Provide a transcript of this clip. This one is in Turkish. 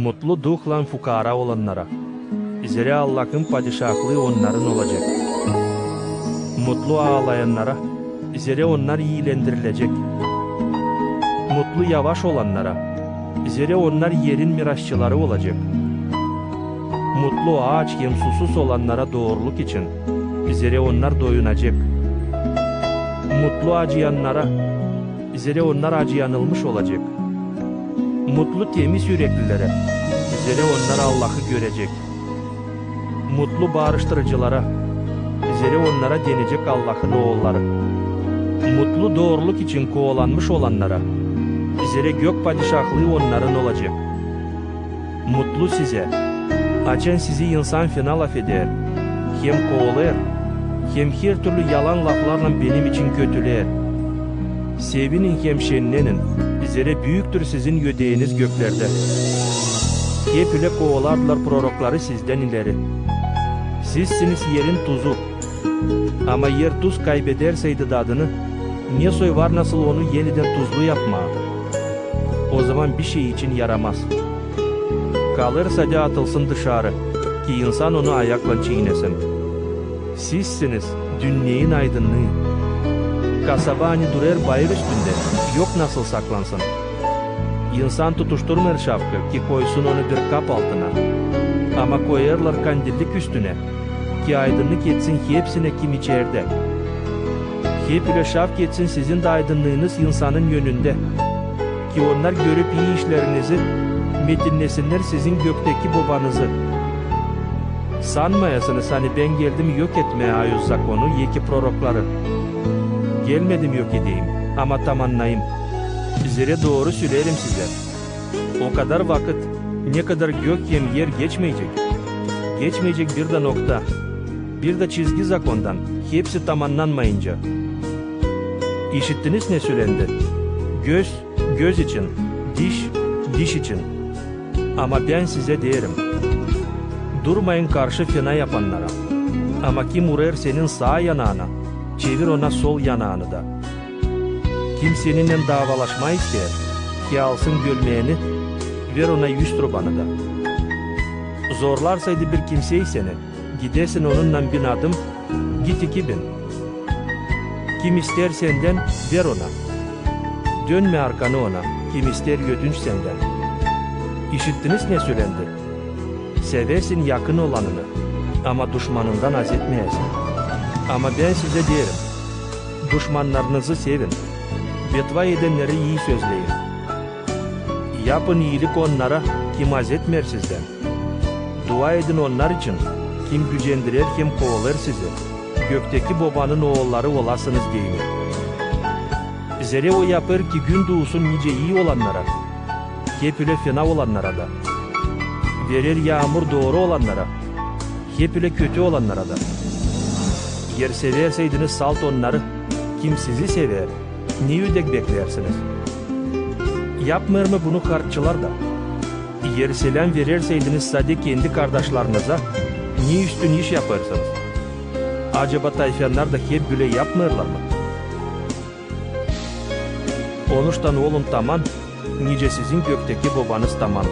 Mutlu duhlan fukara olanlara, zere Allah'ın padişahlığı onların olacak. Mutlu ağlayanlara, zere onlar iyilendirilecek. Mutlu yavaş olanlara, zere onlar yerin miraççıları olacak. Mutlu ağaç hem susuz olanlara doğruluk için, zere onlar doyunacak. Mutlu acıyanlara, zere onlar acıyanılmış olacak. Mutlu temiz yüreklilere, zere onlar Allah'ı görecek. Mutlu bağırıştırıcılara, zere onlara denecek Allah'ın oğulları. Mutlu doğruluk için kovalanmış olanlara, zere gök padişahlığı onların olacak. Mutlu size, açan sizi insan fena laf eder, hem kovalar, hem her türlü yalan laflarla benim için kötüler. Sevinin hem şenlenin, zere büyüktür sizin yüdeğiniz göklerde. Hep ile kovalardılar prorokları sizden ileri. Sizsiniz yerin tuzu. Ama yer tuz kaybederseydi dadını, ne soy var nasıl onu yeniden tuzlu yapma. O zaman bir şey için yaramaz. Kalırsa da atılsın dışarı, ki insan onu ayakla çiğnesin. Sizsiniz dünyenin aydınlığı. Kasaba hani durar bayır üstünde, yok nasıl saklansın. İnsan tutuşturmur şafkı ki koysun onu bir kap altına. Ama koyarlar kandillik üstüne, ki aydınlık etsin hepsine kim içeride. Hep ile şafk etsin sizin de aydınlığınız insanın yönünde. Ki onlar görüp iyi işlerinizi, metinlesinler sizin gökteki babanızı. Sanmayasınız hani ben geldim yok etmeye ayuzsak onu yeki prorokları. Gelmedim yok edeyim ama tamannayım. Zere doğru söylerim size. O kadar vakit, ne kadar gök hem yer geçmeyecek. Geçmeyecek bir de nokta, bir de çizgi zakondan, hepsi tamamlanmayınca. İşittiniz ne söylendi? Göz, göz için, diş, diş için. Ama ben size derim. Durmayın karşı fena yapanlara. Ama kim uğrar senin sağ yanağına, çevir ona sol yanağını da. Kim seninle davalaşma ister, ki alsın gölmeğini, ver ona 100 trubanı da. Zorlarsaydı bir kimseyi seni, gidesin onunla 1000 adım, git 2000. Kim ister senden, ver ona. Dönme arkanı ona, kim ister ödünç senden. İşittiniz ne söylendi? Seversin yakın olanını, ama düşmanından haz etmeyesin. Ama ben size derim, düşmanlarınızı sevin, beddua edenleri iyi sözleyin. Yapın iyilik onlara, kim haz etmer sizden. Dua edin onlar için, kim gücendirer kim kovalar sizi. Gökteki babanın oğulları olasınız deyin. Zere o yapar ki gün doğusun nice iyi olanlara, hep ile fena olanlara da. Verir yağmur doğru olanlara, hep ile kötü olanlara da. Yer severseydiniz salt onları, kim sizi sever, ne ödek beklersiniz? Yapmır mı bunu kartçılar da? Yer selam verirseydiniz sadece kendi kardeşlerinize, ne üstün iş yaparsınız? Acaba tayfanlar da hep böyle yapmırlar mı? Onuştan oğlum tamam, nice sizin gökteki babanız tamam.